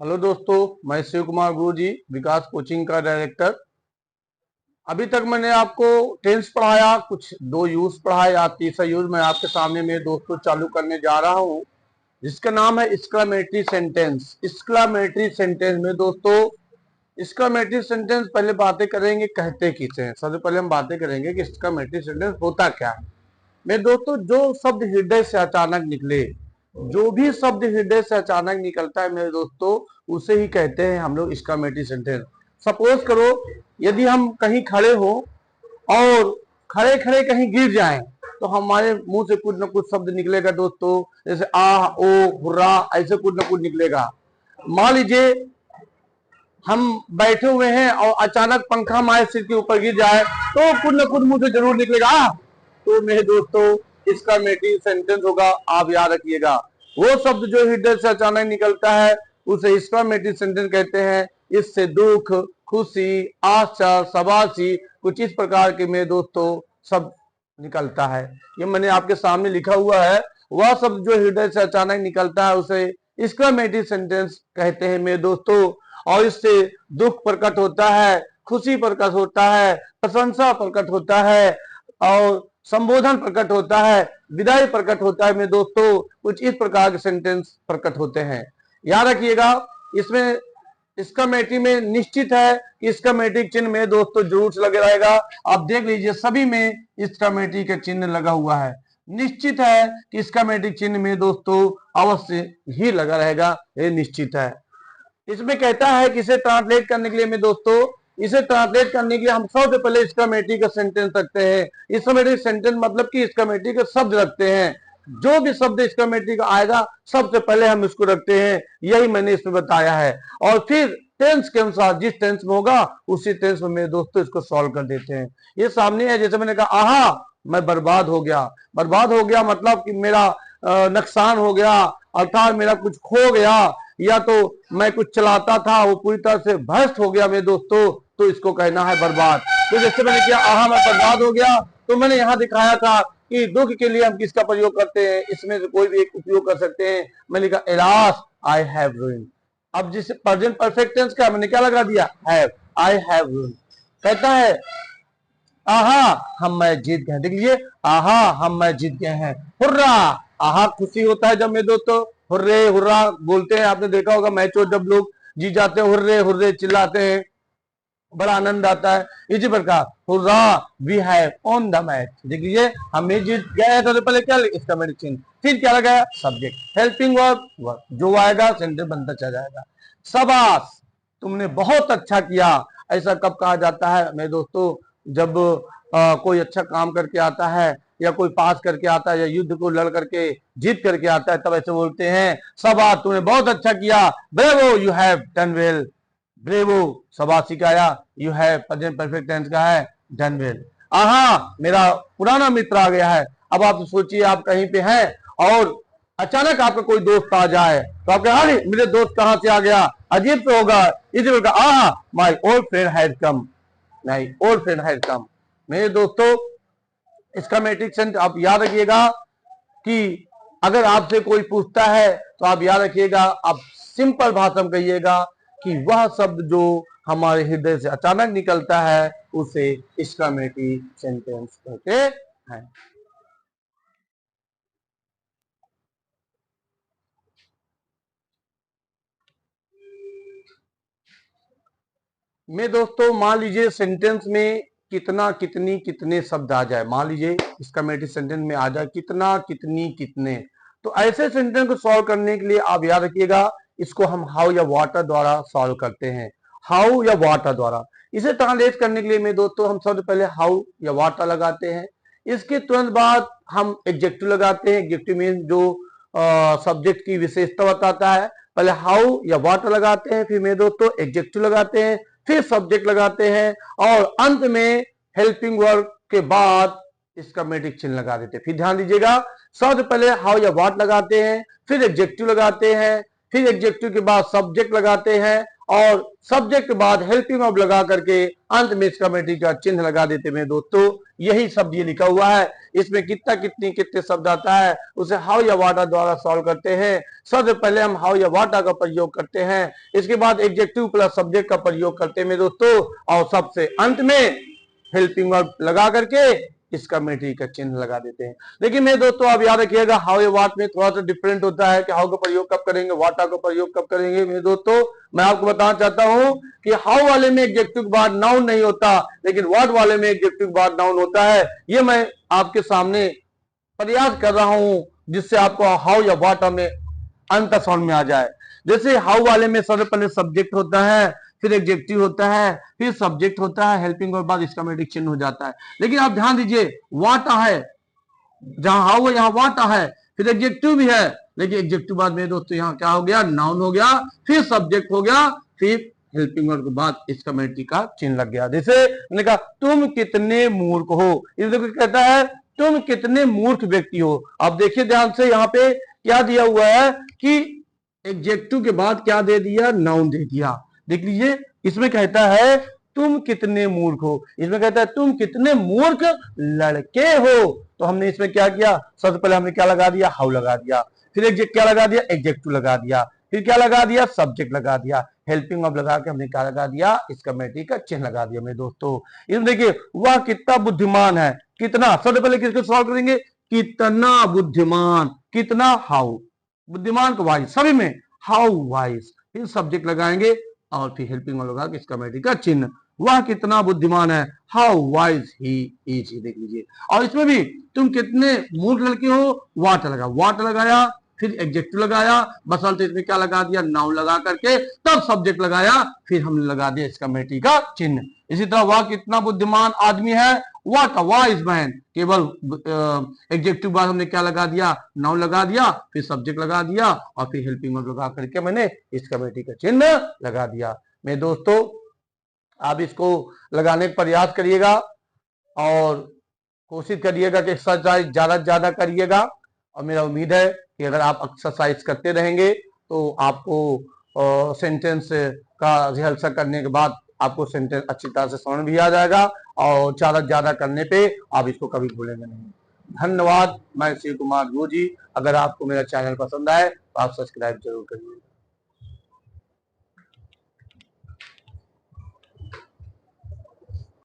Hello दोस्तों, मैं शिव कुमार गुरु जी, विकास coaching का डायरेक्टर। अभी तक मैंने आपको टेंस पढ़ाया, कुछ दो यूज पढ़ाया, आज तीसरा यूज मैं आपके सामने मेरे दोस्तों चालू करने जा रहा हूं, जिसका नाम है एक्सक्लेमेटरी सेंटेंस। एक्सक्लेमेटरी सेंटेंस में दोस्तों, एक्सक्लेमेटरी सेंटेंस पहले बातें करेंगे कहते किसे हैं। सबसे पहले हम बातें करेंगे कि एक्सक्लेमेटरी सेंटेंस होता क्या है। मेरे दोस्तों, जो शब्द हृदय से अचानक निकले, जो भी शब्द हृदय से अचानक निकलता है मेरे दोस्तों, उसे ही कहते हैं हम लोग एक्सक्लेमेटरी सेंटेंस। सपोज करो, यदि हम कहीं खड़े हो और खड़े खड़े कहीं गिर जाएं, तो हमारे मुंह से कुछ न कुछ शब्द निकलेगा दोस्तों, जैसे आ, ओ, हुर्रा, ऐसे कुछ न कुछ निकलेगा। मान लीजिए हम बैठे हुए हैं और अचानक पंखा हमारे सिर के ऊपर गिर जाए, तो कुछ न कुछ मुंह से जरूर निकलेगा। तो मेरे दोस्तों, इसका मेटिंग सेंटेंस होगा, आप याद रखिएगा। वो शब्द जो हृदय से अचानक निकलता है उसे इसका मेटिंग सेंटेंस कहते हैं। इससे दुख, खुशी, आशा, शाबाशी, कुछ इस प्रकार के मेरे दोस्तों शब्द निकलता है। ये मैंने आपके सामने लिखा हुआ है। वह शब्द जो हृदय से अचानक निकलता है उसे एक्सक्लेमेटरी सेंटेंस कहते हैं मेरे दोस्तों। और इससे दुख प्रकट होता है, खुशी प्रकट होता है, प्रशंसा प्रकट होता है, और संबोधन प्रकट होता है, विदाई प्रकट होता है मेरे दोस्तों। कुछ इस प्रकार के सेंटेंस प्रकट होते हैं, याद रखिएगा। इसमें एक्सक्लेमेटरी में निश्चित है कि एक्सक्लेमेटिक चिन्ह मेरे दोस्तों जरूर से लगे रहेगा। आप देख लीजिए, सभी में एक्सक्लेमेटरी का चिन्ह लगा हुआ है। निश्चित है कि एक्सक्लेमेटिक चिन्ह मेरे दोस्तों अवश्य ही लगा रहेगा, ये निश्चित है। इसमें कहता है कि इसे ट्रांसलेट करने के लिए मेरे दोस्तों, इसे ट्रांसलेट करने के लिए हम सबसे पहले एक्सक्लेमेटरी का सेंटेंस रखते हैं। एक्सक्लेमेटरी सेंटेंस मतलब कि एक्सक्लेमेटरी का शब्द रखते हैं। जो भी शब्द एक्सक्लेमेटरी का आएगा सबसे पहले हम इसको रखते हैं, यही मैंने इसमें बताया है। और फिर टेंस के अनुसार जिस टेंस में होगा उसी टेंस में मेरे दोस्तों इसको सॉल्व कर देते हैं। ये सामने है, जैसे मैंने कहा, आहा मैं बर्बाद हो गया। बर्बाद हो गया मतलब कि मेरा नुकसान हो गया, अर्थात मेरा कुछ खो गया, या तो मैं कुछ चलाता था वो पूरी तरह से भ्रष्ट हो गया मेरे दोस्तों, तो इसको कहना है बर्बाद। तो जैसे मैंने किया, आहा मैं बर्बाद हो गया, तो मैंने यहां दिखाया था कि दुख के लिए हम किसका प्रयोग करते हैं, इसमें से कोई भी एक उपयोग कर सकते हैं। मैंने कहा एलास आई हैव रूइंड। अब जिस प्रेजेंट परफेक्ट टेंस का मैंने क्या लगा दिया, हैव, आई हैव रूइंड। कहता है आहा हम मैं जीत गए। देख लीजिए, आहा हम मैं जीत गए हैं। हुर्रा, आहा खुशी होता है जब मेरे दोस्तों हुर्रे हुर्रा बोलते हैं। आपने देखा होगा मैच हो, जब लोग जीत जाते हैं हुर्रे हुर्रे चिल्लाते हैं, बड़ा आनंद आता है। इसी प्रकार hurrah we have on the match. देखिए हमें जीत गए, तो पहले क्या इसका मेडिसिन, फिर क्या लगाया सब्जेक्ट, हेल्पिंग वर्ब, जो आएगा सेंटेंस बनता चला जाएगा। शाबाश तुमने बहुत अच्छा किया। ऐसा कब कहा जाता है मेरे दोस्तों, जब कोई अच्छा काम करके आता है, या कोई पास करके आता है, या युद्ध को लड़ करके जीत करके आता है, तब ऐसे बोलते हैं शाबाश तुमने बहुत अच्छा किया। Bravo you have done well. Bravo शाबाश सिखाया, you have present perfect tense का है, डन वेल। आहा मेरा पुराना मित्र आ गया है। अब आप सोचिए, आप कहीं पे हैं और अचानक आपका कोई दोस्त आ जाए, तो आप कहें अरे मेरे दोस्त कहां से आ गया, अजीब तो होगा। इसी प्रकार आहा my old friend has come, my old friend has come. मेरे दोस्तों, इसका मैट्रिक सेंट आप याद रखिएगा कि अगर आपसे कोई पूछता है तो आप याद रखिएगा, आप सिंपल भाषा में कहिएगा कि वह शब्द जो हमारे हृदय से अचानक निकलता है उसे एक्सक्लेमेटरी सेंटेंस कहते हैं। मैं दोस्तों मान लीजिए सेंटेंस में कितना, कितनी, कितने शब्द आ जाए। मान लीजिए एक्सक्लेमेटरी सेंटेंस में आ जाए कितना, कितनी, कितने। तो ऐसे सेंटेंस को सॉल्व करने के लिए आप याद रखिएगा, इसको हम हाउ या वाटर द्वारा सॉल्व करते हैं। हाउ या वाटर द्वारा इसे ट्रांसलेट करने के लिए मेरे दोस्तों, हम सबसे पहले हाउ या वाटर लगाते हैं। इसके तुरंत बाद हम एडजेक्टिव लगाते हैं। एडजेक्टिव मीन जो सब्जेक्ट की विशेषता बताता है। पहले हाउ या वाटर लगाते हैं, फिर मेरे दोस्तों एडजेक्टिव लगाते हैं, फिर सब्जेक्ट लगाते हैं, और अंत में हेल्पिंग वर्ब के बाद एक्सक्लेमेटिव चिन्ह लगा देते हैं। फिर ध्यान दीजिएगा, सबसे पहले हाउ या व्हाट लगाते हैं, फिर एडजेक्टिव लगाते हैं, फिर एडजेक्टिव के बाद सब्जेक्ट लगाते हैं, और सब्जेक्ट के बाद हेल्पिंग ऑफ लगा करके अंत में एक्सक्लेमेटरी का चिन्ह लगा देते मेरे दोस्तों। यही शब्द ये लिखा हुआ है। इसमें कितना कितनी कितने शब्द आता है उसे हाउ या वाटा द्वारा सॉल्व करते हैं। सबसे पहले हम हाउ या वाटा का प्रयोग करते हैं, इसके बाद एडजेक्टिव प्लस सब्जेक्ट का प्रयोग करते हैं मेरे दोस्तों, और सबसे अंत में हेल्पिंग वर्ब लगा करके एक्सक्लेमेटरी का चिन्ह लगा देते हैं। लेकिन मेरे दोस्तों आप याद रखिएगा हाउ या वाट में थोड़ा सा डिफरेंट होता है कि हाउ का प्रयोग कब करेंगे, वाटा का प्रयोग कब करेंगे। मेरे दोस्तों मैं आपको बताना चाहता हूं कि हाउ वाले में एडजेक्टिव के बाद नाउन नहीं होता, लेकिन वाट वाले में एडजेक्टिव के बाद नाउन होता है। ये मैं आपके सामने प्रयास कर रहा हूं जिससे आपको हाउ या वाटा में अंतर समझ में आ जाए। जैसे हाउ वाले में सबसे पहले सब्जेक्ट होता है, फिर एडजेक्टिव होता है, फिर सब्जेक्ट होता है, हेल्पिंग और बाद एक्सक्लेमेटरी चिन्ह हो जाता है। लेकिन आप ध्यान दीजिए वाटा है, जहां हाउ है यहाँ वाटा है, फिर एडजेक्टिव भी है, लेकिन एडजेक्टिव बाद में दोस्तों यहाँ क्या हो गया, नाउन हो गया, फिर सब्जेक्ट हो गया, फिर हेल्पिंग वर्ब के बाद एक्सक्लेमेटरी का चिन्ह लग गया। जैसे मैंने कहा तुम कितने मूर्ख हो, इस देखो कहता है तुम कितने मूर्ख व्यक्ति हो। अब देखिए ध्यान से यहाँ पे क्या दिया हुआ है कि एडजेक्टिव के बाद क्या दे दिया, नाउन दे दिया। देख लीजिए इसमें कहता है तुम कितने मूर्ख हो, इसमें कहता है तुम कितने मूर्ख लड़के हो। तो हमने इसमें क्या किया, सबसे पहले हमने क्या लगा दिया, हाउ लगा दिया, फिर एग्जेक्ट क्या लगा दिया, एडजेक्टिव लगा दिया, फिर क्या लगा दिया, सब्जेक्ट लगा दिया, हेल्पिंग ऑफ लगा के हमने क्या लगा दिया, एक्सक्लेमेटरी का चिन्ह लगा दिया। मेरे दोस्तों इसमें देखिए वह कितना बुद्धिमान है, कितना, सबसे पहले किसको सॉल्व करेंगे, कितना बुद्धिमान, कितना हाउ, बुद्धिमान को वाइज, सभी में हाउ वाइज, फिर सब्जेक्ट लगाएंगे और फिर हेल्पिंग लगा के एक्सक्लेमेटरी का चिन्ह। वह कितना बुद्धिमान है, हाउ वाइज ही इज। देख लीजिए और इसमें भी तुम कितने मूर्ख लड़के हो, वाट लगा, वाट लगाया, फिर एडजेक्टिव लगाया, बसंत इसमें क्या लगा दिया, नाउन लगा करके तब सब्जेक्ट लगाया, फिर हमने लगा दिया एक्सक्लेमेटरी का चिन्ह। इसी तरह वह कितना बुद्धिमान आदमी है, व्हाट अ वाइज मैन, केवल एडजेक्टिव बाद हमने क्या लगा दिया, नाउन लगा दिया, फिर सब्जेक्ट लगा दिया और फिर हेल्पिंग वर्ब लगा करके मैंने एक्सक्लेमेटरी का चिन्ह लगा दिया। मेरे दोस्तों आप इसको लगाने का प्रयास करिएगा और कोशिश करिएगा कि एक्सरसाइज ज्यादा से ज्यादा करिएगा। और मेरा उम्मीद है कि अगर आप एक्सरसाइज करते रहेंगे तो आपको सेंटेंस का रिहर्सल करने के बाद आपको सेंटेंस अच्छी तरह से समझ भी आ जाएगा और ज्यादा से ज्यादा करने पे आप इसको कभी भूलेंगे नहीं। धन्यवाद। मैं शिव कुमार गुरु जी। अगर आपको मेरा चैनल पसंद आए तो आप सब्सक्राइब जरूर करिए।